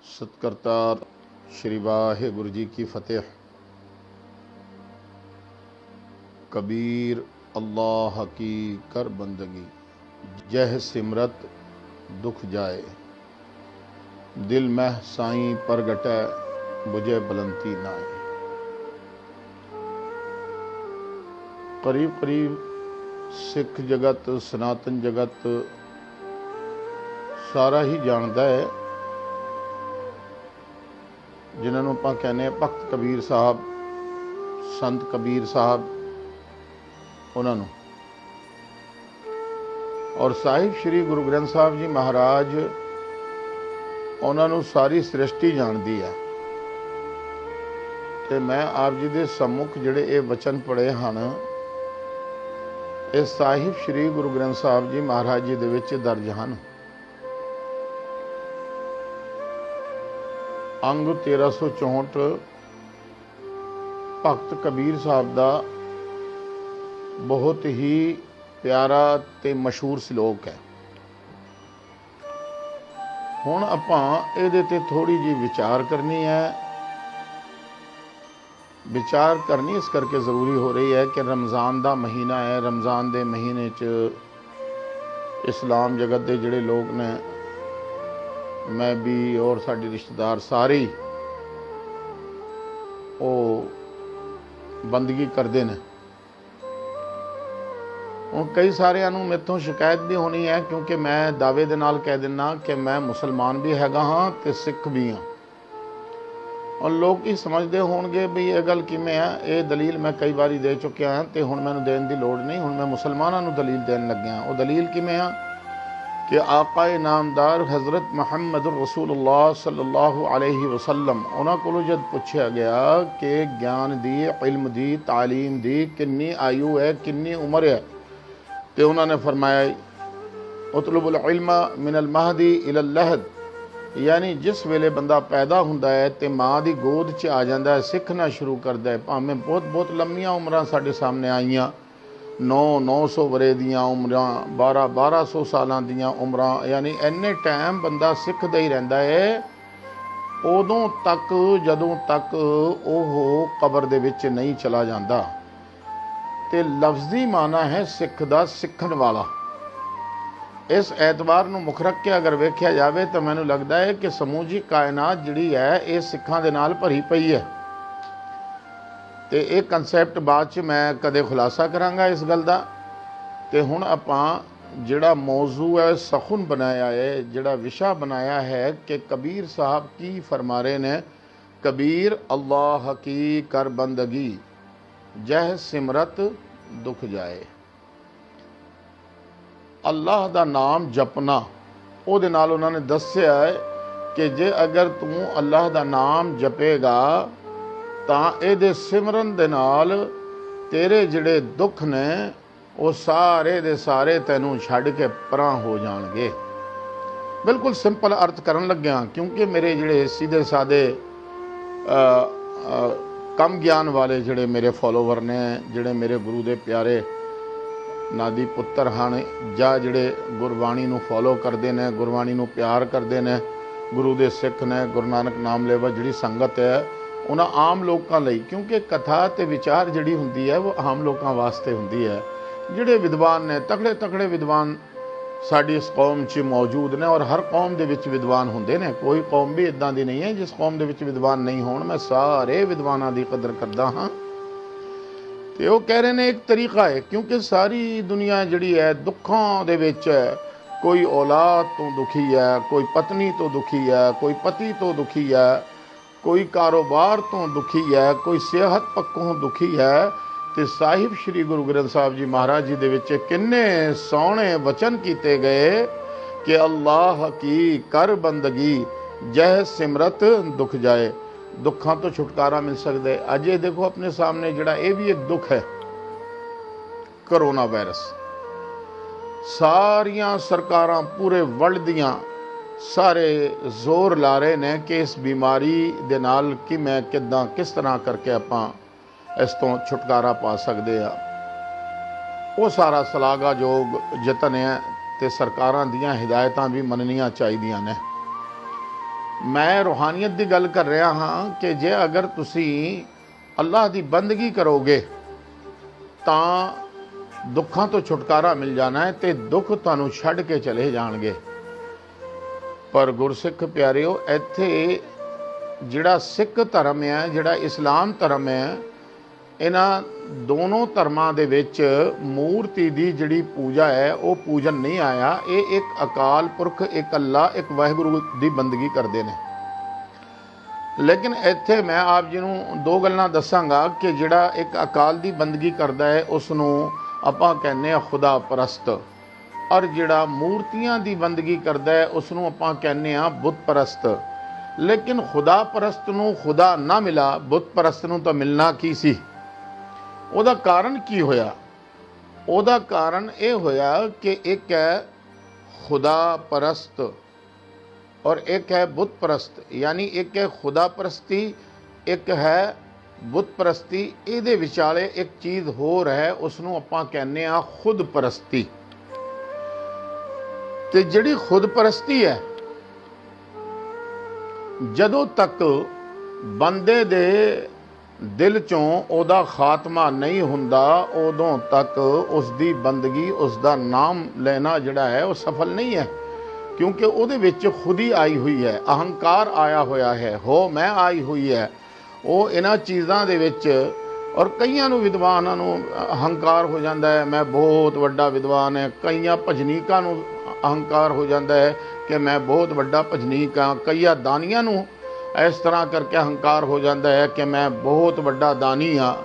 सतकर्ता श्री वाहिगुरु जी की फतेह। कबीर अल्लाह की कर बंदगी, जह सिमरत दुख जाए। दिल मह साईं परगटै, बुझे बुलंदी नाए। करीब करीब सिख जगत, सनातन जगत सारा ही जानता है जिन्होंने ਆਪਾਂ कहने भगत कबीर साहब, संत कबीर साहब, उन्होंने और साहिब श्री गुरु ग्रंथ साहब जी महाराज उन्होंने सारी सृष्टि जानती है। तो मैं आप जी के सम्मुख जिहड़े ये वचन पढ़े हैं ये साहिब श्री गुरु ग्रंथ साहब जी महाराज जी दे विच दर्ज हैं। अंग 1364 भगत कबीर साहब का बहुत ही प्यारा ते मशहूर श्लोक है। हुण आपां इहदे ते थोड़ी जी विचार करनी है। विचार करनी इस करके ज़रूरी हो रही है कि रमज़ान का महीना है। रमज़ान के महीने च इस्लाम जगत के जिहड़े लोग ने, मैं भी और साडे रिश्तेदार सारे वो बंदगी करते हैं। हुण कई सारिਆਂ ਨੂੰ मेथों शिकायत भी होनी है क्योंकि मैं दावे दे नाल कह दिना कि मैं मुसलमान भी हैगा हाँ ते सिख भी हाँ। और लोग ये समझते होणगे भी ये गल किवें है। ये दलील मैं कई बारी दे चुकिया हाँ ते हुण मैनूं देण दी लोड़ नहीं। हुण मैं मुसलमानां नूं दलील देण लग्या। वो दलील किवें आ कि आकाए नामदार हज़रत मुहम्मद रसूलुल्लाह सल्लल्लाहु अलैहि वसल्लम उन्हां कोलों जद पुछया गया कि ज्ञान दी, इल्म दी, तालीम दी किन्नी आयु है, किन्नी उम्र है, तो उन्होंने फरमाया उतलुबुल इल्मा मिनल महदी इलल लहद, यानी जिस वेले बंदा पैदा हुंदा है तो माँ की गोद च आ जाता है, सीखना शुरू करता है। भावें बहुत बहुत लंबियां उम्रां साडे सामने आईयां, 900 वरे दियां उम्रां, 1200 सालां दियां उम्रां, यानी इन्ने टाइम बंदा सिखदा ही रहिंदा है उदों तक जदों तक ओह कबर दे विच नहीं चला जाता। ते लफ्जी माना है सिख दा सिखण वाला। इस एतबार नूं मुख रख के अगर वेख्या जाए तो मैनूं लगता है कि समूची कायनात जिहड़ी है ये सिखां दे नाल भरी पई है। तो ये कंसैप्ट बाद च मैं कदे खुलासा करांगा इस गल दा। ते हुण आपां जिहड़ा मौजू है सखुन बनाया है, जिहड़ा विशा बनाया है कि कबीर साहब की फरमा रहे ने, कबीर अल्लाह की कर बंदगी, जह सिमरत दुख जाए। अल्लाह दा नाम जपना, उहदे नाल उन्होंने दस्सिया है कि जे अगर तू अल्लाह दा नाम जपेगा तां इहदे सिमरन दे नाल तेरे जिहड़े दुख ने वो सारे दे सारे तैनूं छड्ड के परां हो जाणगे। बिल्कुल सिंपल अर्थ करन लग्या क्योंकि मेरे जिहड़े सीधे सादे कम ज्ञान वाले जिहड़े मेरे फॉलोवर ने, जिहड़े मेरे गुरु दे प्यारे नादी पुत्तर हैं, जां जिहड़े गुरबाणी नूं फॉलो करते हैं, गुरबाणी नूं प्यार करते हैं, गुरु दे सिख ने, गुरु नानक नाम लेवा जिहड़ी संगत है उन्हां आम लोकां लई, क्योंकि कथा ते विचार जिहड़ी हुंदी है वो आम लोकां वास्ते हुंदी है। जिहड़े विद्वान ने, तगड़े तगड़े विद्वान साडी इस कौम च मौजूद ने और हर कौम दे विच विद्वान हुंदे ने। कोई कौम भी इदां दी नहीं है जिस कौम दे विच विद्वान नहीं होण। मैं सारे विद्वानां दी कदर करदा हाँ। ते वो कह रहे ने एक तरीका है क्योंकि सारी दुनिया जिहड़ी है दुखों दे विच है। कोई औलाद तो दुखी है, कोई पत्नी तो दुखी है, कोई पति तो दुखी है, कोई कारोबार तो दुखी है, कोई सेहत पक्कों दुखी है। तो साहिब श्री गुरु ग्रंथ साहब जी महाराज जी दे विच किन्ने सोहणे वचन कीते गए कि अल्लाह की कर बंदगी, जह सिमरत दुख जाए। दुखों तो छुटकारा मिल सकता है। अज ये देखो अपने सामने जिहड़ा ये भी एक दुख है, करोना वायरस। सारियां सरकारां पूरे वर्ल्ड दियां सारे जोर ला रहे ने कि इस बीमारी दे नाल कि मैं किदां किस तरह करके आपां इस तो छुटकारा पा सकते हैं। वो सारा सलाहयोग यतन है ते सरकारां दियां हिदायतां भी मननियां चाहिदियां ने। मैं रूहानीयत की गल कर रहा हाँ कि जे अगर तुसी अल्लाह की बंदगी करोगे तो दुखों तो छुटकारा मिल जाना है तो दुख तुहानू छड्ड के चले जाणगे। पर गुरसिख प्यारिओ, इत्थे जिहड़ा सिख धर्म है, जिहड़ा इस्लाम धर्म है, इन्हां दोनों धर्मां दे विच मूर्ति की जिहड़ी पूजा है वो पूजन नहीं आया। ये एक अकाल पुरख, एक अल्लाह, एक वाहिगुरू की बंदगी करते हैं। लेकिन इत्थे मैं आप जी नूं दो गल्लां दसांगा कि जिहड़ा एक अकाल की बंदगी करता है उसनूं आपां कहने आ खुदा परस्त, और जिहड़ा मूर्तियां की बंदगी करता है उसनूं आपां कहने आ बुत परस्त। लेकिन खुदा परस्त नूं खुदा ना मिला, बुत परस्त नूं तां मिलना की सी? ਉਹਦਾ कारण की होया? ਉਹਦਾ कारण ये होया कि एक है खुदा परस्त और एक है बुत परस्त, यानी एक है खुदा परस्ती, एक है बुत परस्ती। ਇਹਦੇ ਵਿਚਾਲੇ एक चीज़ होर है, उसनूं ਆਪਾਂ कहने आ खुद परस्ती। ते जिहड़ी खुद परस्ती है, जदों तक बंदे दे दिल चों ओदा खात्मा नहीं हुंदा उदों तक उसकी बंदगी, उसका नाम लेना जिहड़ा है वो सफल नहीं है। क्योंकि उहदे विच खुदी आई हुई है, अहंकार आया होया है, हो मैं आई हुई है। वो इन्हां चीज़ां दे विच, और कईयां नूं विद्वानां नूं अहंकार हो जाता है मैं बहुत वड्डा विद्वान है, कईयां भजनीकां नूं अहंकार हो जाता है कि मैं बहुत वड्डा भजनीक हाँ, कईयां दानियां नूं इस तरह करके अहंकार हो जाता है कि मैं बहुत वड्डा दानी हाँ।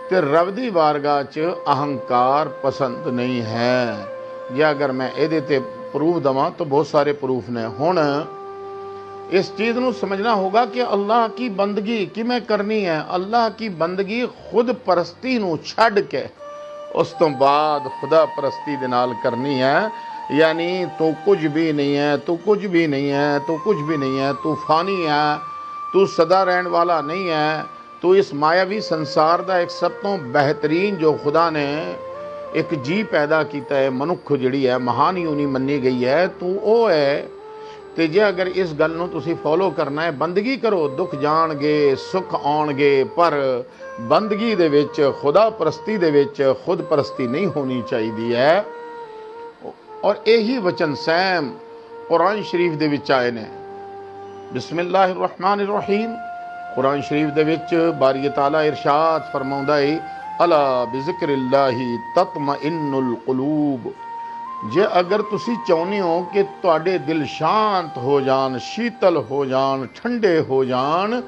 तो रब दी बारगाह च अहंकार पसंद नहीं है। जे अगर मैं ये ते प्रूफ देवां तो बहुत सारे प्रूफ ने। हुण इस चीज़ नूं समझना होगा कि अल्लाह की बंदगी किवें करनी है। अल्लाह की बंदगी खुद परस्ती नूं छड्ड के उस तो बाद खुदा परस्ती दे नाल करनी है। यानी तू कुछ भी नहीं है, तू कुछ भी नहीं है, तू कुछ भी नहीं है, तू फानी है, तू सदा रहन वाला नहीं है, तू इस मायावी संसार का एक सब तो बेहतरीन जो खुदा ने एक जी पैदा किया है, मनुख जिहड़ी है महान यूनी मन्नी गई है, तू वो है। तो जे अगर इस गल नूं तुसीं फॉलो करना है, बंदगी करो, दुख जाणगे, सुख आउणगे, पर बंदगी दे विच, खुदा परस्ती दे विच खुद परस्ती नहीं होनी चाहिए है। और यही वचन सैम कुरान शरीफ दे विच आए ने। बिस्मिल्लाहिर्रहमानिर्रहीम। कुरान शरीफ दे विच बारी ताला इरशाद फरमाउंदा है, अला बिज़िक्रिल्लाहि तत्मइन्नुल कुलूब। जे अगर तुसी चाहुंदे हो कि तुहाडे दिल शांत हो जान, शीतल हो जान, ठंडे हो जान,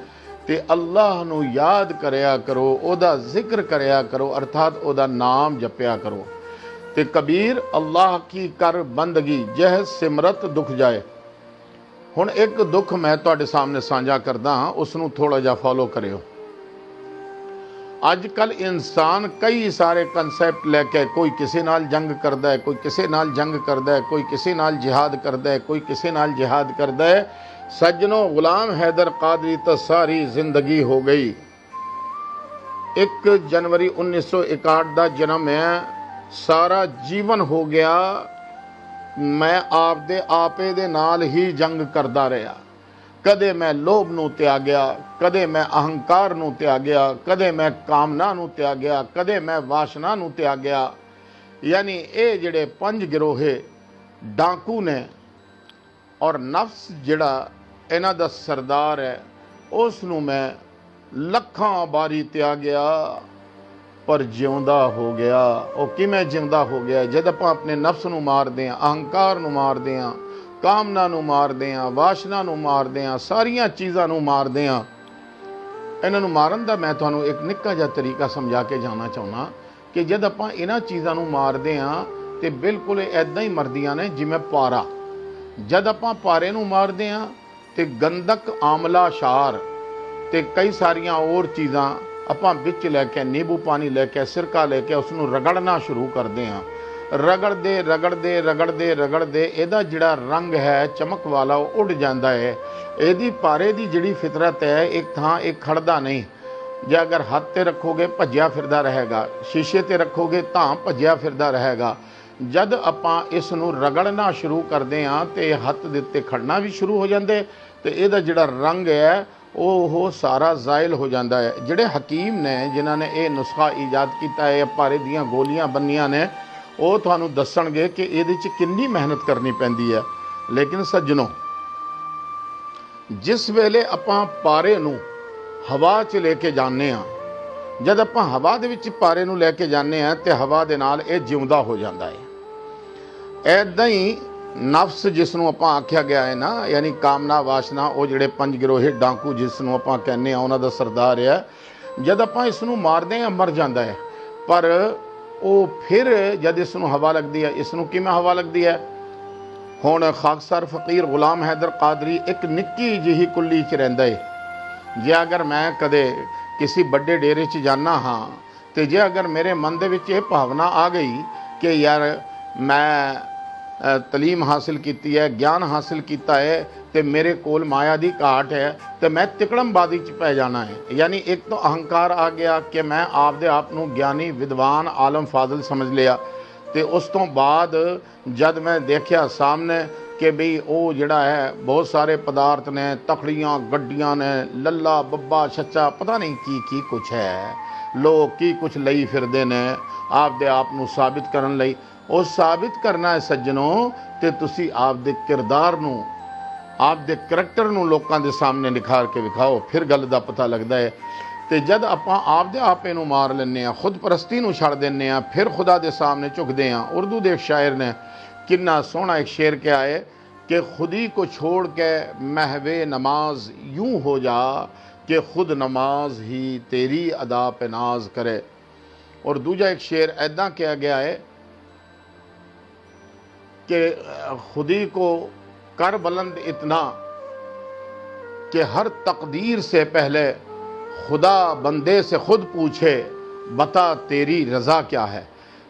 ते अल्लाह नूं याद करया करो, ओदा जिक्र करया करो, अर्थात ओदा नाम जपया करो। ते कबीर अल्लाह की कर बंदगी, जह सिमरत दुख जाए। हुण एक दुख मैं तुहाडे सामने साझा करदा हां, उसनूं थोड़ा जिहा फॉलो करियो। अजकल इंसान कई सारे कंसैप्ट लैके, कोई किसी नाल जंग करदा है, कोई किसी नाल जंग करदा है, कोई किसी नाल जिहाद करदा है, कोई किसी नाल जिहाद करदा है। सज्जनों, गुलाम हैदर कादरी तो सारी जिंदगी हो गई। 1 जनवरी 1961 का जन्म है, सारा जीवन हो गया मैं आपदे आपे दे नाल ही जंग करदा रहा। कदे मैं लोभ नूं त्यागया, कदे मैं अहंकार नूं त्यागया, कदे मैं कामना नूं त्यागया, कदे मैं वासना नूं त्यागया। यानी ये जिहड़े 5 गिरोहे डाकू ने और नफ्स जिहड़ा इन्हां दा सरदार है, उस नूं मैं लखां बारी त्यागया, पर जिउंदा हो गया। वो किवें जिउंदा हो गया? जद आपां अपने नफ्स नूं मारदे हां, अहंकार नूं मारदे हां, कामना नूं मारदे हां, वासना नूं मारदे हां, सारियां चीज़ां नूं मारदे हां। इन्हां नूं मारन दा मैं तुहानूं एक निक्का जिहा तरीका समझा के जाना चाहुंदा कि जद आपां इन्हां चीज़ां नूं मारदे हां ते बिल्कुल इदां ही मरदियां ने जिवें पारा। जद आपां पारे नूं मारदे हां ते गंदक, आमला, क्षार ते कई सारियां होर चीज़ां आपां विच लैके, नींबू पानी लैके, सिरका लैके उसनूं रगड़ना शुरू करदे हां। रगड़दे रगड़दे रगड़दे रगड़दे इहदा जिहड़ा रंग है चमक वाला वो उड़ जाता है। इहदी पारे दी जिहड़ी फितरत है, एक थां एक खड़दा नहीं। जे अगर हत्थ ते रखोगे भज्जिया फिरदा रहेगा, शीशे ते रखोगे तां भज्जिया फिरदा रहेगा। जद आपां इस नूं रगड़ना शुरू करदे हां ते हत्थ दे उत्ते खड़ना भी शुरू हो जांदे, तो यदा जिहड़ा रंग है वो सारा ज़ायल हो जाता है। जिहड़े हकीम ने जिन्होंने ये नुस्खा ईजाद किया है, पारे दियाँ गोलियां बनिया ने, वो तुहानू दसणगे कि इहदे च कितनी मेहनत करनी पैंदी है। लेकिन सज्जनों, जिस वेले आपां पारे नू हवा च लेके जाने आ, जद आपां हवा दे विच पारे नू लैके जाने आ ते हवा दे नाल ये जिउंदा हो जाता है। ऐदां ही नफ्स जिसनों आपां आख्या गया है ना, यानी कामना वासना, वो जिहड़े 5 गिरोहे डाकू जिसनों आपां कहने उन्हां दा सरदार है, जद आपां इसनों मारदे आ मर जाता है। पर वो फिर जद इसनों हवा लगती है, इसनों किवें हवा लगती है? हुण खाकसर फकीर गुलाम हैदर कादरी एक निक्की जिही कुल्ली च रहिंदा है। जे अगर मैं कदे किसी बड़े डेरे च जाना हाँ, तो जे अगर मेरे मन दे विच ये भावना आ गई कि यार मैं तलीम हासिल की है, ज्ञान हासिल किया है, तो मेरे कोल माया की घाट है, तो मैं तिकड़मबाजी च पै जाना है। यानी एक तो अहंकार आ गया कि मैं आपदे आप नूं ज्ञानी विद्वान आलम फाजल समझ लिया। तो उस तो बाद जद मैं देखा सामने कि बई वो जिहड़ा है बहुत सारे पदार्थ ने, तखड़ियाँ गड्डियाँ ने, लल्ला बब्बा छच्चा पता नहीं की कुछ है, लोग की कुछ लई फिरदे ने आपदे आप नूं साबित करन लई। ਉਹ साबित करना है सज्जनों, तो तुसी आपदे किरदार नूं, आपदे करैक्टर नूं लोकां दे सामने निखार के विखाओ, फिर गल दा पता लगता है। तो जद आपां आपदे आपे नूं मार लैंदे आ, खुद परस्ती नूं छड़ दिंदे आ, फिर खुदा दे सामने झुकदे आ। उर्दू दे एक शायर ने कितना सोहना एक शेर कहा है कि खुदी को छोड़ के महवे नमाज यूं हो जा कि खुद नमाज ही तेरी अदा पे नाज करे। और दूजा एक शेर ऐदा कहा गया है कि खुदी को कर बुलंद इतना कि हर तकदीर से पहले खुदा बंदे से खुद पूछे बता तेरी रज़ा क्या है।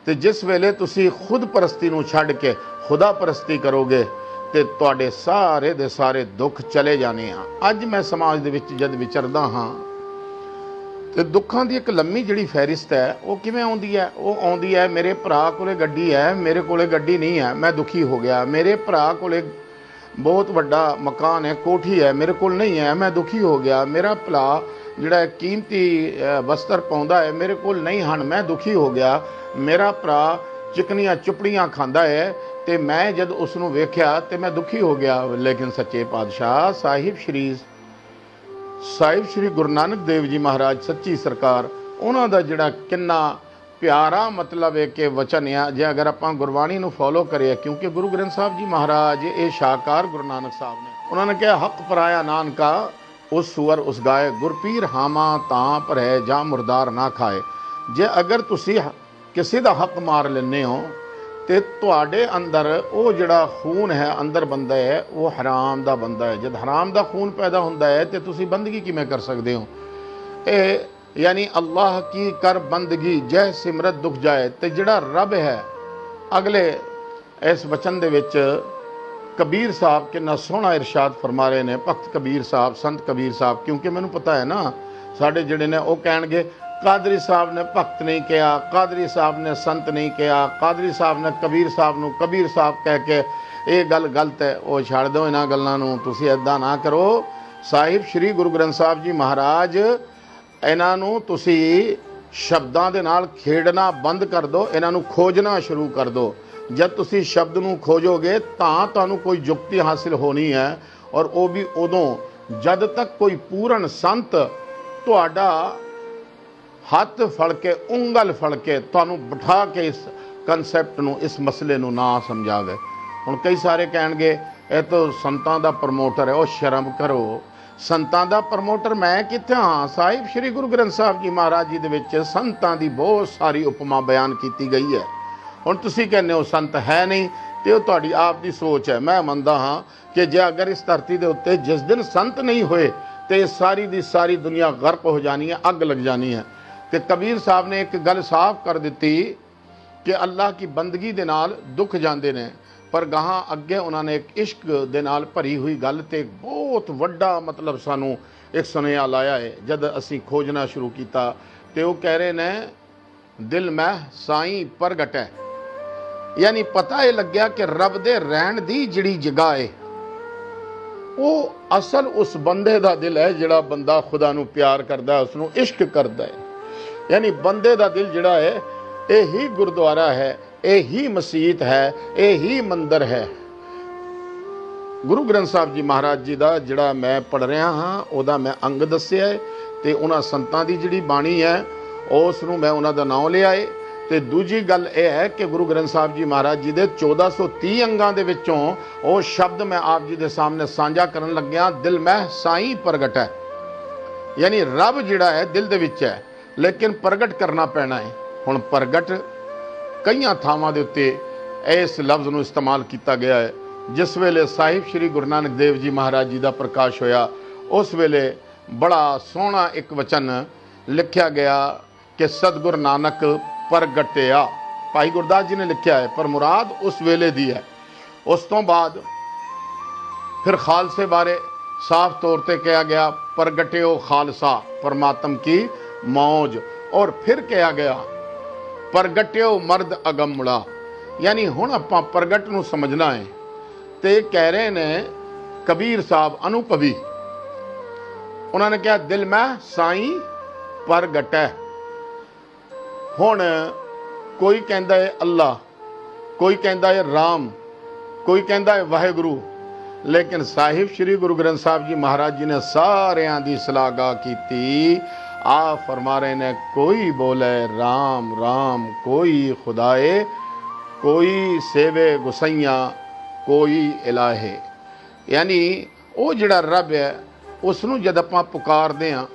तो जिस वेले तुसी खुद परस्ती नूं छड़ के खुदा परस्ती करोगे तो तुहाडे सारे दे सारे दुख चले जाने आ। अज मैं समाज दे विच जद विचरदा हाँ तो दुखों की एक लम्मी जिहड़ी फहरिस्त है वो किवें आउंदी है? वो आउंदी है, मेरे भरा कोले गड्डी है, मेरे कोले गड्डी नहीं है, मैं दुखी हो गया। मेरे भरा कोले बहुत वड्डा मकान है, कोठी है, मेरे कोल नहीं है, मैं दुखी हो गया। मेरा भला जिहड़ा कीमती वस्त्र पाउंदा है, मेरे कोल नहीं हन, मैं दुखी हो गया। मेरा भरा चिकनियां चुपड़ियां खांदा है तो मैं जद उसनूं वेख्या तो मैं दुखी हो गया। लेकिन सच्चे पातशाह साहिब श्री गुरु नानक देव जी महाराज सच्ची सरकार, उन्हों का जिहड़ा किन्ना प्यारा मतलब है कि वचन है, जे अगर आपां गुरबाणी नूं फॉलो करिए, क्योंकि गुरु ग्रंथ साहब जी महाराज ये शाहकार गुरु नानक साहब ने, उन्होंने कहा हक पराया नानका उस सुअर उस गाय, गुरपीर हामा तां पर है जां मुरदार ना खाए। जे अगर तुसी किसी का हक मार लेने हो तो तुहाडे अंदर वो जिहड़ा खून है अंदर बंदा है वो हराम दा बंदा है। जब हराम दा खून पैदा होंदा है तो तुसी बंदगी किवें कर सकते हो? यानी अल्लाह की कर बंदगी जय सिमरत दुख जाए। तो जिहड़ा रब है, अगले इस वचन दे विच कबीर साहब कितना सोहना इरशाद फरमा रहे ने, भगत कबीर साहब, संत कबीर साहब, क्योंकि मैनूं पता है ना साडे जिहड़े ने वो कहणगे कादरी साहब ने भगत नहीं कहा, कादरी साहब ने संत नहीं कहा, कादरी साहब ने कबीर साहब नूं कबीर साहब कह के ये गल गलत है। वो छड़ दो इन्हां गल्लां नूं, तुसीं इदां ना करो। साहिब श्री गुरु ग्रंथ साहब जी महाराज इन्हां नूं तुसीं शब्दां दे नाल खेडना बंद कर दो, इन्हां नूं खोजना शुरू कर दो। जब तुसीं शब्द नूं खोजोगे तां तुहानूं कोई जुक्ति हासिल होनी है, और वो भी उदों जद तक कोई पूर्ण संत तुहाडा हथ फड़ के उंगल फड़ के तुहानूं बिठा के इस कंसैप्ट नूं, इस मसले नूं ना समझावे। हुण कई सारे कहणगे ये तो संतां दा प्रमोटर है, वो शर्म करो। संतां दा प्रमोटर मैं कित्थे हाँ? साहिब श्री गुरु ग्रंथ साहब जी महाराज जी दे विच संतां दी बहुत सारी उपमा बयान की गई है। हुण तुसीं कहने हो संत है नहीं, तो तुहाडी आप दी सोच है। मैं मनदा हाँ कि जे अगर इस धरती दे उत्ते जिस दिन संत नहीं होए तो सारी दी सारी दुनिया गर्क हो जानी है, अग लग जानी है। तो कबीर साहब ने एक गल साफ कर दी कि अल्लाह की बंदगी दे नाल दुख जाते हैं, पर गाहां अगे उन्होंने एक इश्क दे नाल भरी हुई गल ते बहुत वड्डा मतलब सानू एक सुनेहा लाया है। जद असी खोजना शुरू किया तो वो कह रहे ने दिल में साईं प्रगट है, यानी पता ये लग्या कि रब दे रहन दी जिहड़ी जगह है ਉਹ ਅਸਲ ਉਸ ਬੰਦੇ ਦਾ ਦਿਲ ਹੈ ਜਿਹੜਾ ਬੰਦਾ ਖੁਦਾ ਨੂੰ ਪਿਆਰ ਕਰਦਾ, ਉਸ ਨੂੰ ਇਸ਼ਕ ਕਰਦਾ ਹੈ। ਯਾਨੀ ਬੰਦੇ ਦਾ ਦਿਲ ਜਿਹੜਾ ਹੈ, ਇਹੀ ਗੁਰਦੁਆਰਾ ਹੈ, ਇਹੀ ਮਸਜਿਦ ਹੈ, ਇਹੀ ਮੰਦਰ ਹੈ। ਗੁਰੂ ਗ੍ਰੰਥ ਸਾਹਿਬ ਜੀ ਮਹਾਰਾਜ ਜੀ ਦਾ ਜਿਹੜਾ ਮੈਂ ਪੜ੍ਹ ਰਿਹਾ ਹਾਂ, ਉਹਦਾ ਮੈਂ ਅੰਗ ਦੱਸਿਆ ਹੈ, ਤੇ ਉਹਨਾਂ ਸੰਤਾਂ ਦੀ ਜਿਹੜੀ ਬਾਣੀ ਹੈ ਉਸ ਨੂੰ ਮੈਂ ਉਹਨਾਂ ਦਾ ਨਾਮ ਲਿਆ ਹੈ। ਤੇ ਦੂਜੀ ਗੱਲ ਇਹ ਹੈ ਕਿ ਗੁਰੂ ਗ੍ਰੰਥ ਸਾਹਿਬ ਜੀ ਮਹਾਰਾਜ ਜੀ ਦੇ 1430 ਅੰਗਾਂ ਦੇ ਵਿੱਚੋਂ ਉਹ ਸ਼ਬਦ ਮੈਂ ਆਪ ਜੀ ਦੇ ਸਾਹਮਣੇ ਸਾਂਝਾ ਕਰਨ ਲੱਗਿਆ, ਦਿਲ ਮਹਿ ਸਾਈਂ ਪ੍ਰਗਟ ਹੈ। ਯਾਨੀ ਰੱਬ ਜਿਹੜਾ ਹੈ ਦਿਲ ਦੇ ਵਿੱਚ ਹੈ, ਲੇਕਿਨ ਪ੍ਰਗਟ ਕਰਨਾ ਪੈਣਾ ਹੈ। ਹੁਣ ਪ੍ਰਗਟ ਕਈਆਂ ਥਾਵਾਂ ਦੇ ਉੱਤੇ ਇਸ ਲਫ਼ਜ਼ ਨੂੰ ਇਸਤੇਮਾਲ ਕੀਤਾ ਗਿਆ ਹੈ। ਜਿਸ ਵੇਲੇ ਸਾਹਿਬ ਸ਼੍ਰੀ ਗੁਰੂ ਨਾਨਕ ਦੇਵ ਜੀ ਮਹਾਰਾਜ ਜੀ ਦਾ ਪ੍ਰਕਾਸ਼ ਹੋਇਆ, ਉਸ ਵੇਲੇ ਬੜਾ ਸੋਹਣਾ ਇੱਕ ਵਚਨ ਲਿਖਿਆ ਗਿਆ ਕਿ ਸਤਿਗੁਰ ਨਾਨਕ ਪ੍ਰਗਟਿਆ। ਭਾਈ ਗੁਰਦਾਸ ਜੀ ਨੇ ਲਿਖਿਆ ਹੈ, ਪਰ ਮੁਰਾਦ ਉਸ ਵੇਲੇ ਦੀ ਹੈ। ਉਸ ਤੋਂ ਬਾਅਦ ਫਿਰ ਖਾਲਸੇ ਬਾਰੇ ਸਾਫ਼ ਤੌਰ ਤੇ ਕਿਹਾ ਗਿਆ, ਪ੍ਰਗਟਿਓ ਖਾਲਸਾ ਪਰਮਾਤਮ ਕੀ ਮੌਜ। ਔਰ ਫਿਰ ਕਿਹਾ ਗਿਆ ਪ੍ਰਗਟਿਓ ਮਰਦ ਅਗੰਮੜਾ। ਯਾਨੀ ਹੁਣ ਆਪਾਂ ਪ੍ਰਗਟ ਨੂੰ ਸਮਝਣਾ ਹੈ। ਤੇ ਕਹਿ ਰਹੇ ਨੇ ਕਬੀਰ ਸਾਹਿਬ ਅਨੁਭਵੀ, ਉਹਨਾਂ ਨੇ ਕਿਹਾ ਦਿਲ ਮੈਂ ਸਾਈਂ ਪ੍ਰਗਟੈ। ਹੁਣ ਕੋਈ ਕਹਿੰਦਾ ਹੈ ਅੱਲਾ, ਕੋਈ ਕਹਿੰਦਾ ਹੈ ਰਾਮ, ਕੋਈ ਕਹਿੰਦਾ ਹੈ ਵਾਹਿਗੁਰੂ, ਲੇਕਿਨ ਸਾਹਿਬ ਸ਼੍ਰੀ ਗੁਰੂ ਗ੍ਰੰਥ ਸਾਹਿਬ ਜੀ ਮਹਾਰਾਜ ਜੀ ਨੇ ਸਾਰਿਆਂ ਦੀ ਸ਼ਲਾਘਾ ਕੀਤੀ। ਆ ਫਰਮਾ ਰਹੇ ਨੇ ਕੋਈ ਬੋਲੇ ਰਾਮ ਰਾਮ, ਕੋਈ ਖੁਦਾਏ, ਕੋਈ ਸੇਵੇ ਗੁਸਈਆਂ, ਕੋਈ ਇਲਾਹੇ। ਯਾਨੀ ਉਹ ਜਿਹੜਾ ਰੱਬ ਹੈ ਉਸ ਨੂੰ ਜਦ ਆਪਾਂ ਪੁਕਾਰਦੇ ਹਾਂ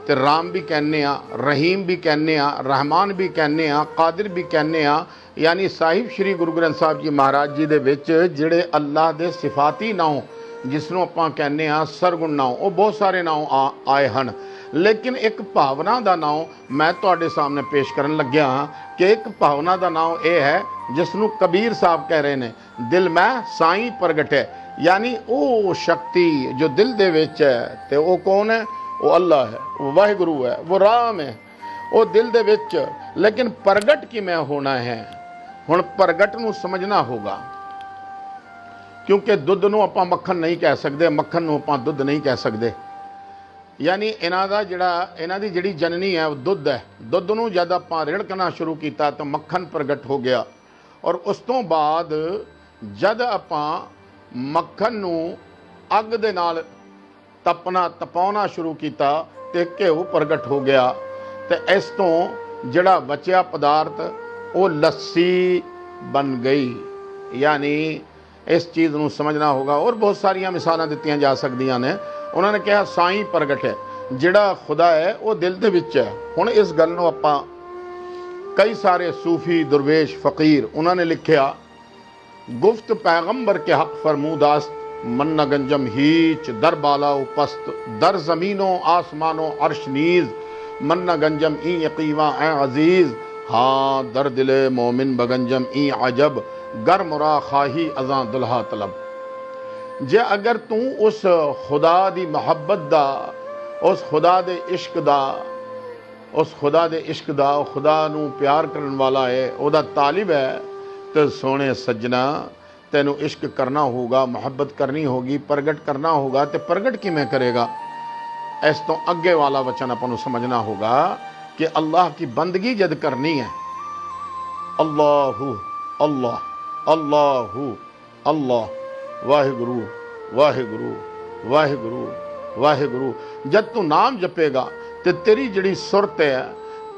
ਤੇ ਰਾਮ ਵੀ ਕਹਿੰਦੇ ਆ, ਰਹੀਮ ਵੀ ਕਹਿੰਦੇ ਆ, ਰਹਿਮਾਨ ਵੀ ਕਹਿੰਦੇ ਆ, ਕਾਦਰ ਵੀ ਕਹਿੰਦੇ ਆ। ਯਾਨੀ ਸਾਹਿਬ ਸ਼੍ਰੀ ਗੁਰੂ ਗ੍ਰੰਥ ਸਾਹਿਬ ਜੀ ਮਹਾਰਾਜ ਜੀ ਦੇ ਵਿੱਚ ਜਿਹੜੇ ਅੱਲਾਹ ਦੇ ਸਿਫਾਤੀ ਨਾਮ, ਜਿਸ ਨੂੰ ਆਪਾਂ ਕਹਿੰਦੇ ਆ ਸਰਗੁਣ ਨਾਮ, ਉਹ ਬਹੁਤ ਸਾਰੇ ਨਾਮ ਆਏ ਹਨ। ਲੇਕਿਨ ਇੱਕ ਭਾਵਨਾ ਦਾ ਨਾਮ ਮੈਂ ਤੁਹਾਡੇ ਸਾਹਮਣੇ ਪੇਸ਼ ਕਰਨ ਲੱਗਿਆ ਹਾਂ ਕਿ ਇੱਕ ਭਾਵਨਾ ਦਾ ਨਾਮ ਇਹ ਹੈ ਜਿਸ ਨੂੰ ਕਬੀਰ ਸਾਹਿਬ ਕਹਿ ਰਹੇ ਨੇ, ਦਿਲ ਮੈਂ ਸਾਈਂ ਪ੍ਰਗਟੈ। ਯਾਨੀ ਉਹ ਸ਼ਕਤੀ ਜੋ ਦਿਲ ਦੇ ਵਿੱਚ ਹੈ, ਤੇ ਉਹ ਕੌਣ ਹੈ? ਉਹ ਅੱਲਾ ਹੈ, ਉਹ ਵਾਹਿਗੁਰੂ ਹੈ, ਉਹ ਰਾਮ ਹੈ, ਉਹ ਦਿਲ ਦੇ ਵਿੱਚ। ਲੇਕਿਨ ਪ੍ਰਗਟ ਕਿਵੇਂ ਹੋਣਾ ਹੈ? ਹੁਣ ਪ੍ਰਗਟ ਨੂੰ ਸਮਝਣਾ ਹੋਗਾ, ਕਿਉਂਕਿ ਦੁੱਧ ਨੂੰ ਆਪਾਂ ਮੱਖਣ ਨਹੀਂ ਕਹਿ ਸਕਦੇ, ਮੱਖਣ ਨੂੰ ਆਪਾਂ ਦੁੱਧ ਨਹੀਂ ਕਹਿ ਸਕਦੇ। ਯਾਨੀ ਇਹਨਾਂ ਦੀ ਜਿਹੜੀ ਜਨਨੀ ਹੈ ਉਹ ਦੁੱਧ ਹੈ। ਦੁੱਧ ਨੂੰ ਜਦ ਆਪਾਂ ਰਿੜਕਣਾ ਸ਼ੁਰੂ ਕੀਤਾ ਤਾਂ ਮੱਖਣ ਪ੍ਰਗਟ ਹੋ ਗਿਆ। ਔਰ ਉਸ ਤੋਂ ਬਾਅਦ ਜਦ ਆਪਾਂ ਮੱਖਣ ਨੂੰ ਅੱਗ ਦੇ ਨਾਲ ਤਪਾਉਣਾ ਸ਼ੁਰੂ ਕੀਤਾ ਤੇ ਘਿਓ ਪ੍ਰਗਟ ਹੋ ਗਿਆ। ਤੇ ਇਸ ਤੋਂ ਜਿਹੜਾ ਬਚਿਆ ਪਦਾਰਥ ਉਹ ਲੱਸੀ ਬਣ ਗਈ। ਯਾਨੀ ਇਸ ਚੀਜ਼ ਨੂੰ ਸਮਝਣਾ ਹੋਗਾ। ਔਰ ਬਹੁਤ ਸਾਰੀਆਂ ਮਿਸਾਲਾਂ ਦਿੱਤੀਆਂ ਜਾ ਸਕਦੀਆਂ ਨੇ। ਉਹਨਾਂ ਨੇ ਕਿਹਾ ਸਾਈਂ ਪ੍ਰਗਟ ਹੈ, ਜਿਹੜਾ ਖੁਦਾ ਹੈ ਉਹ ਦਿਲ ਦੇ ਵਿੱਚ ਹੈ। ਹੁਣ ਇਸ ਗੱਲ ਨੂੰ ਆਪਾਂ ਕਈ ਸਾਰੇ ਸੂਫੀ ਦਰਵੇਸ਼ ਫਕੀਰ ਉਹਨਾਂ ਨੇ ਲਿਖਿਆ, ਗੁਫਤ ਪੈਗੰਬਰ ਕੇ ਹਕ ਫਰਮੂਦਾस्त मन न गंजम हीच दर बाला उपस्त दर ज़मीनों आसमानों अर्श नीज मन न गंजम ई यकीवा ए अजीज़ हाँ दर दिले मोमिन बगंजम ई अजब गर मुरा खाही अज़ां दुल्हा तलब। जे अगर तू उस खुदा दी मुहब्बत दा, उस खुदा दे इश्क दा, उस खुदा दे इश्क दा, खुदा नू प्यार करन वाला है, ओदा तालिब है, तो सोने सज्जना तेनू इश्क करना होगा, मुहब्बत करनी होगी, प्रगट करना होगा। तो प्रगट किमें करेगा? इस तो अगे वाला वचन अपन समझना होगा कि अल्लाह की बंदगी जद करनी है, अल्लाहु अल्लाह अल्लाहु अल्लाह वाहिगुरु वाहिगुरु वाहिगुरु वाहिगुरु, जब तू नाम जपेगा तो तेरी जिहड़ी सुरत है,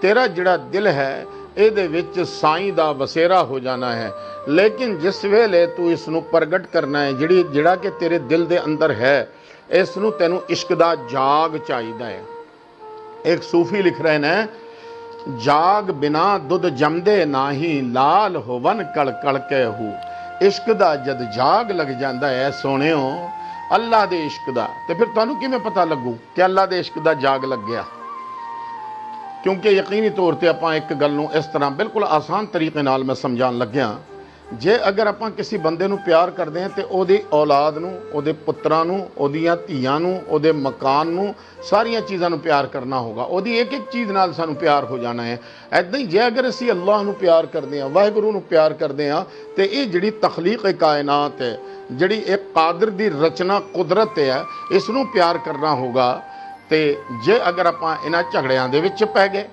तेरा जिहड़ा दिल है, ਇਹਦੇ ਵਿੱਚ ਸਾਈਂ ਦਾ ਵਸੇਰਾ ਹੋ ਜਾਣਾ ਹੈ। ਲੇਕਿਨ ਜਿਸ ਵੇਲੇ ਤੂੰ ਇਸ ਨੂੰ ਪ੍ਰਗਟ ਕਰਨਾ ਹੈ, ਜਿਹੜਾ ਕਿ ਤੇਰੇ ਦਿਲ ਦੇ ਅੰਦਰ ਹੈ, ਇਸ ਨੂੰ ਤੈਨੂੰ ਇਸ਼ਕ ਦਾ ਜਾਗ ਚਾਹੀਦਾ ਹੈ। ਇੱਕ ਸੂਫੀ ਲਿਖ ਰਹੇ ਨੇ, ਜਾਗ ਬਿਨਾ ਦੁੱਧ ਜੰਮਦੇ ਨਾਹੀ, ਲਾਲ ਹੋਵਨ ਕਲ ਕਲ ਕੇ ਹੂ। ਇਸ਼ਕ ਦਾ ਜਦ ਜਾਗ ਲੱਗ ਜਾਂਦਾ ਹੈ ਸੋਹਣਿਓ, ਅੱਲਾ ਦੇ ਇਸ਼ਕ ਦਾ, ਤੇ ਫਿਰ ਤੁਹਾਨੂੰ ਕਿਵੇਂ ਪਤਾ ਲੱਗੂ ਕਿ ਅੱਲਾ ਦੇ ਇਸ਼ਕ ਦਾ ਜਾਗ ਲੱਗਿਆ? क्योंकि यकीनी तौर पर आप एक गल नूं इस तरह बिल्कुल आसान तरीके नाल मैं समझाउण लग्या जे अगर ਆਪਾਂ ਕਿਸੇ ਬੰਦੇ ਨੂੰ ਪਿਆਰ ਕਰਦੇ ਹਾਂ ਤੇ ਉਹਦੀ ਔਲਾਦ ਨੂੰ, ਉਹਦੇ ਪੁੱਤਰਾਂ ਨੂੰ, ਉਹਦੀਆਂ ਧੀਆਂ ਨੂੰ, ਉਹਦੇ ਮਕਾਨ ਨੂੰ, ਸਾਰੀਆਂ ਚੀਜ਼ਾਂ ਨੂੰ ਪਿਆਰ ਕਰਨਾ ਹੋਗਾ। ਉਹਦੀ ਇੱਕ ਇੱਕ ਚੀਜ਼ ਨਾਲ ਸਾਨੂੰ ਪਿਆਰ ਹੋ ਜਾਣਾ ਹੈ। ਐਦਾਂ ਹੀ ਜੇ ਅਗਰ ਅਸੀਂ ਅੱਲਾਹ ਨੂੰ ਪਿਆਰ ਕਰਦੇ ਹਾਂ, ਵਾਹਿਗੁਰੂ ਨੂੰ ਪਿਆਰ ਕਰਦੇ ਹਾਂ, ਤੇ ਇਹ ਜਿਹੜੀ ਤਖਲੀਕ ਕਾਇਨਾਤ ਹੈ, ਜਿਹੜੀ ਇੱਕ ਕਾਦਰ ਦੀ ਰਚਨਾ ਕੁਦਰਤ ਹੈ, ਇਸ ਨੂੰ ਪਿਆਰ ਕਰਨਾ ਹੋਗਾ। ਤੇ ਜੇ ਅਗਰ ਆਪਾਂ ਇਹਨਾਂ ਝਗੜਿਆਂ ਦੇ ਵਿੱਚ ਪੈ ਗਏ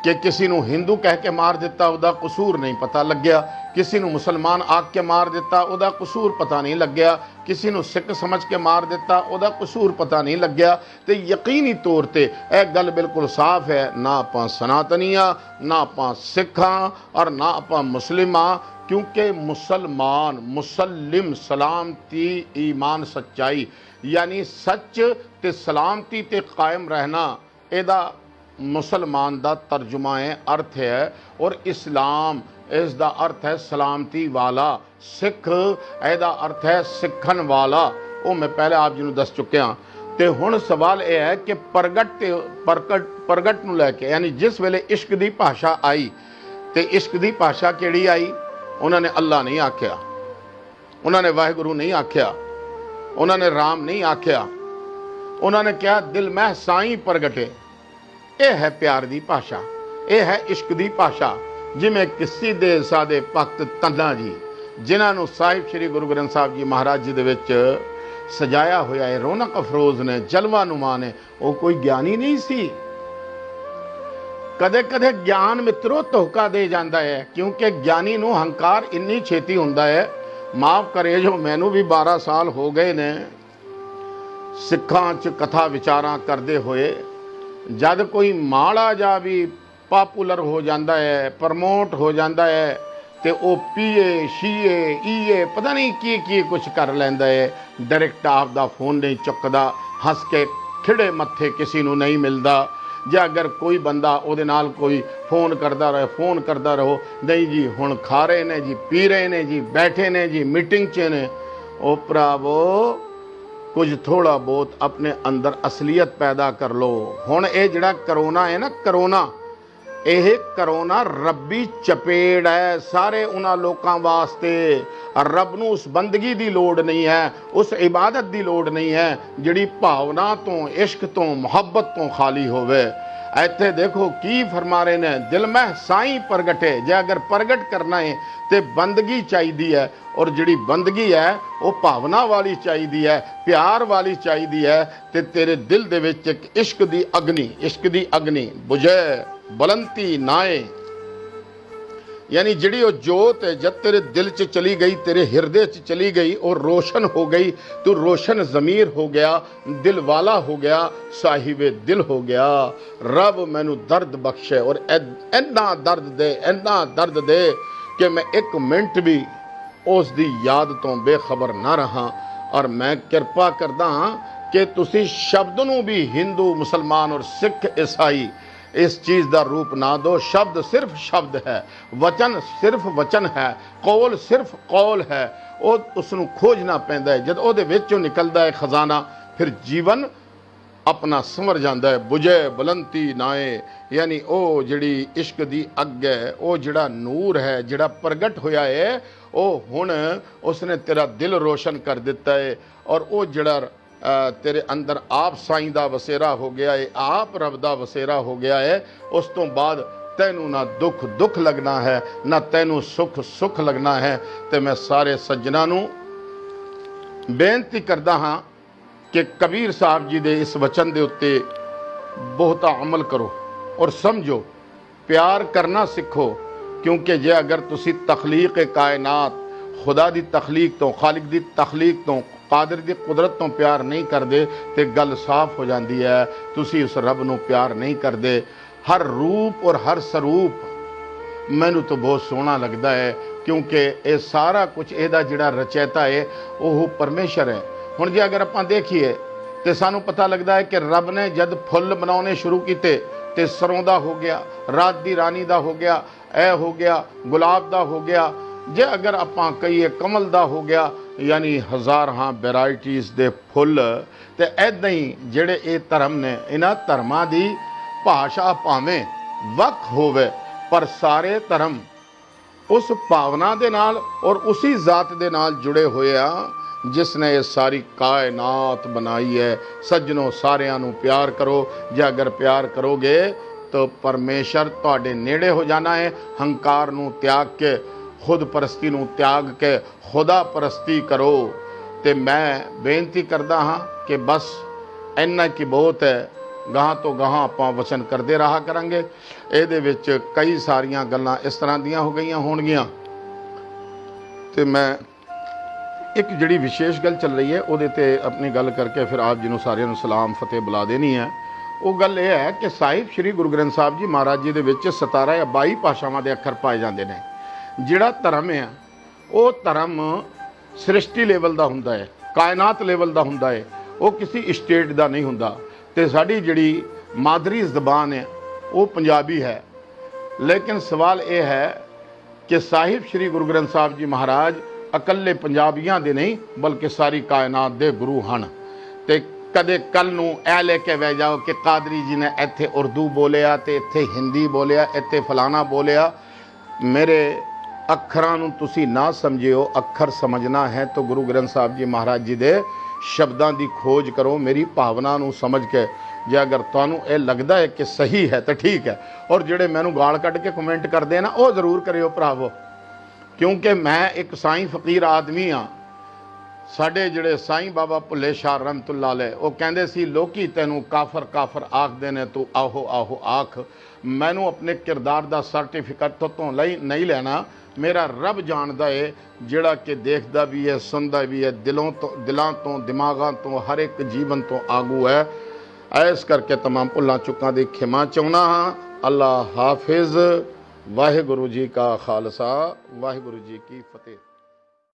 कि किसी ਨੂੰ हिंदू कह के मार दिता, ਉਹਦਾ कसूर नहीं पता लग गया, किसी ਨੂੰ मुसलमान आख के मार दिता, ਉਹਦਾ कसूर पता नहीं लग गया, किसी ਨੂੰ सिख समझ के मार दिता, ਉਹਦਾ कसूर पता नहीं लग गया। तो यकीनी तौर पर यह गल बिल्कुल साफ है, ना आप सनातनी हाँ, ना आप सिख हाँ, और ना आप मुस्लिम हाँ। क्योंकि मुसलमान, मुसलिम सलामती, ईमान सच्चाई, यानी सच ते सलामती ते कायम रहना, ਇਹਦਾ मुसलमान का तर्जुमा है, अर्थ है। और इस्लाम इसका अर्थ है सलामती वाला, सिख ਇਹਦਾ अर्थ है सिखन वाला। वो मैं पहले आप जी ਨੂੰ दस चुकिया। तो हुण सवाल यह है कि प्रगट ਨੂੰ ਲੈ के, यानी जिस वेले इश्क की भाषा आई, तो इश्क की भाषा किहड़ी आई? उन्होंने अल्लाह नहीं आख्या, उन्होंने वाहिगुरू नहीं आख्या, उन्होंने राम नहीं आख्या, उन्होंने क्या दिल में साई प्रगटे। यह है प्यार की भाषा, यह है इश्क की भाषा। जिमें किसी दे सादे भगत तन्ना जी, जिन्होंने साहिब श्री गुरु ग्रंथ साहब जी महाराज जी दे विच सजाया होया है, रौनक अफरोज ने, जलवा नुमा ने, वो कोई ज्ञानी नहीं सी। कदे कदे ज्ञान मित्रों धोखा दे जाता है, क्योंकि ज्ञानी नूं हंकार इन्नी छेती हुंदा है। माफ़ करे जो मैनू भी 12 साल हो गए ने सिखां च कथा विचारां करदे होए। जद कोई माड़ा जा भी पॉपुलर हो जाता है, प्रमोट हो जाता है, तो वो पीए शीए ईए पता नहीं की कुछ कर लैंदा है। डायरैक्ट आपदा फोन नहीं चुकदा, हंस के खिड़े मत्थे किसी नूं नहीं मिलता। जे अगर कोई बंदा उहदे नाल कोई फोन करता रहो, नहीं जी हुण खा रहे ने जी, पी रहे ने जी, बैठे ने जी, मीटिंग च ने। ओ भरावो कुछ थोड़ा बहुत अपने अंदर असलीयत पैदा कर लो। हुण ये जिहड़ा करोना है ना, करोना रब्बी चपेड़ है सारे उन्हां लोकां वास्ते। रब नूं उस बंदगी दी लोड़ नहीं है, उस इबादत दी लोड़ नहीं है जिहड़ी भावना तो, इश्क तो, मुहब्बत तो खाली होवे। इत्थे देखो की फरमा रहे ने, दिल में साई प्रगटे। जे अगर प्रगट करना है तो बंदगी चाहिए है, और जिहड़ी बंदगी है वो भावना वाली चाहिए है, प्यार वाली चाहिए है। तो तेरे दिल दे विच एक इश्क दी अग्नि बुझे बुलंदी नाए, यानी जिहड़ी वो जोत है जब तेरे दिल च चली गई, तेरे हिरदे च चली गई और रोशन हो गई, तू रोशन ज़मीर हो गया, दिल वाला हो गया, साहिबे दिल हो गया। रब मैनू दर्द बख्शे और इन्ना दर्द दे कि मैं एक मिनट भी उस दी याद तो बेखबर ना रहा। और मैं कृपा करदा हाँ कि तुसी शब्द नूं भी हिंदू, मुसलमान और सिख, ईसाई इस चीज़ का रूप ना दो। शब्द सिर्फ शब्द है, वचन सिर्फ वचन है, कौल सिर्फ कौल है। उसनूं खोजना पैंदा है, जब उहदे विचों निकलदा है खजाना, फिर जीवन अपना संवर जाता है। बुझे बुलंदी नाए, यानी वो जिहड़ी इश्क दी अग है, वो जिहड़ा नूर है, जिहड़ा प्रगट होया है, वो हुण उसने तेरा दिल रोशन कर दिता है। और वो जिहड़ा तेरे अंदर आप साईं दा वसेरा हो गया है, आप रब दा वसेरा हो गया है। उस तो बाद तैनू ना दुख लगना है, ना तैनू सुख लगना है। तो मैं सारे सज्जनों नू बेनती करदा हाँ कि कबीर साहब जी दे इस वचन दे उत्ते बहुता अमल करो और समझो, प्यार करना सीखो। क्योंकि जे अगर तुसी तखलीक कायनात, खुदा दी तखलीक तो, खालिक दी तखलीक तो, कादिर दी कुदरत तो प्यार नहीं करते, तो गल साफ हो जाती है, तुसी उस रब नूं प्यार नहीं करते। हर रूप और हर स्वरूप मैनू तो बहुत सोहना लगता है, क्योंकि ये सारा कुछ इहदा जिहड़ा रचयिता है वो परमेश्वर है। हुण जे अगर आपां देखीए तो सानू पता लगता है कि रब ने जद फुल बनाने शुरू किए तो सरों दा हो गया, रात दी रानी दा हो गया, ए हो गया, गुलाब दा हो गया। जे अगर आपां कहीए कमल दा हो गया, यानी हज़ार वैराइटीज़ दे फुल। तो ऐदां ही जिहड़े ये धर्म ने, इन्हां धर्मां दी भाषा भावें वख होवे, पर सारे धर्म उस भावना दे नाल और उसी जात दे नाल जुड़े हुए आ जिसने ये सारी कायनात बनाई है। सज्जनों, सारिਆਂ ਨੂੰ प्यार करो। जे अगर प्यार करोगे तो परमेश्वर तुहाडे नेड़े हो जाना है। हंकार नूं त्याग के, खुद परस्ती नूं त्याग के खुदा परस्ती करो। तो मैं बेनती करदा हाँ कि बस इन्ना की बहुत है। ਗਾਹਾਂ ਤੋਂ ਗਾਹਾਂ ਆਪਾਂ ਵਚਨ ਕਰਦੇ ਰਹਾ ਕਰਾਂਗੇ। ਇਹਦੇ ਵਿੱਚ ਕਈ ਸਾਰੀਆਂ ਗੱਲਾਂ ਇਸ ਤਰ੍ਹਾਂ ਦੀਆਂ ਹੋ ਗਈਆਂ ਹੋਣਗੀਆਂ ਤੇ ਮੈਂ ਇੱਕ ਜਿਹੜੀ ਵਿਸ਼ੇਸ਼ ਗੱਲ ਚੱਲ ਰਹੀ ਹੈ ਉਹਦੇ ਤੇ ਆਪਣੀ ਗੱਲ ਕਰਕੇ ਫਿਰ ਆਪ ਜੀ ਨੂੰ ਸਾਰਿਆਂ ਨੂੰ ਸਲਾਮ ਫਤਿਹ ਬੁਲਾ ਦੇਣੀ ਹੈ। ਉਹ ਗੱਲ ਇਹ ਹੈ ਕਿ ਸਾਹਿਬ ਸ੍ਰੀ ਗੁਰੂ ਗ੍ਰੰਥ ਸਾਹਿਬ ਜੀ ਮਹਾਰਾਜ ਜੀ ਦੇ ਵਿੱਚ 17 ਜਾਂ 22 ਭਾਸ਼ਾਵਾਂ ਦੇ ਅੱਖਰ ਪਾਏ ਜਾਂਦੇ ਨੇ। ਜਿਹੜਾ ਧਰਮ ਹੈ ਉਹ ਧਰਮ ਸ੍ਰਿਸ਼ਟੀ ਲੈਵਲ ਦਾ ਹੁੰਦਾ ਹੈ, ਕਾਇਨਾਤ ਲੈਵਲ ਦਾ ਹੁੰਦਾ ਹੈ, ਉਹ ਕਿਸੇ ਸਟੇਟ ਦਾ ਨਹੀਂ ਹੁੰਦਾ। ਤੇ ਸਾਡੀ ਜਿਹੜੀ ਮਾਦਰੀ ਜ਼ਬਾਨ ਹੈ ਉਹ ਪੰਜਾਬੀ ਹੈ। ਲੇਕਿਨ ਸਵਾਲ ਇਹ ਹੈ ਕਿ ਸਾਹਿਬ ਸ੍ਰੀ ਗੁਰੂ ਗ੍ਰੰਥ ਸਾਹਿਬ ਜੀ ਮਹਾਰਾਜ ਇਕੱਲੇ ਪੰਜਾਬੀਆਂ ਦੇ ਨਹੀਂ ਬਲਕਿ ਸਾਰੀ ਕਾਇਨਾਤ ਦੇ ਗੁਰੂ ਹਨ। ਤੇ ਕਦੇ ਕੱਲ ਨੂੰ ਇਹ ਲੈ ਕੇ ਬਹਿ ਜਾਓ ਕਿ ਕਾਦਰੀ ਜੀ ਨੇ ਇੱਥੇ ਉਰਦੂ ਬੋਲਿਆ ਤੇ ਇੱਥੇ ਹਿੰਦੀ ਬੋਲਿਆ, ਇੱਥੇ ਫਲਾਣਾ ਬੋਲਿਆ। ਮੇਰੇ ਅੱਖਰਾਂ ਨੂੰ ਤੁਸੀਂ ਨਾ ਸਮਝਿਓ। ਅੱਖਰ ਸਮਝਣਾ ਹੈ ਤਾਂ ਗੁਰੂ ਗ੍ਰੰਥ ਸਾਹਿਬ ਜੀ ਮਹਾਰਾਜ ਜੀ ਦੇ शब्दों की खोज करो। मेरी भावना नूं समझ के जे अगर तुहानूं ये लगता है कि सही है तो ठीक है। और जिहड़े मैनूं गाल कढ़ के कमेंट करते हैं ना वो जरूर करियो भरावो, क्योंकि मैं एक साईं फकीर आदमी हाँ। साडे जिहड़े साईं बाबा भुल्ले शाह रहमतुल्लाह अलैह वो कहंदे सी लोकी तैनूं काफर काफर आखदे ने, तू आहो आहो आख। मैनूं अपने किरदार दा सर्टिफिकेट तो नहीं लेना। मेरा रब जानदा है जिहड़ा कि देखदा भी है, सुनदा भी है, दिलों तो दिमागां तो हर एक जीवन तो आगू है। इस करके तमाम भुल्लां चुक्कां दी खिमा चाहुंदा हाँ। अल्लाह हाफिज़। वाहिगुरू जी का खालसा, वाहिगुरू जी की फतेह।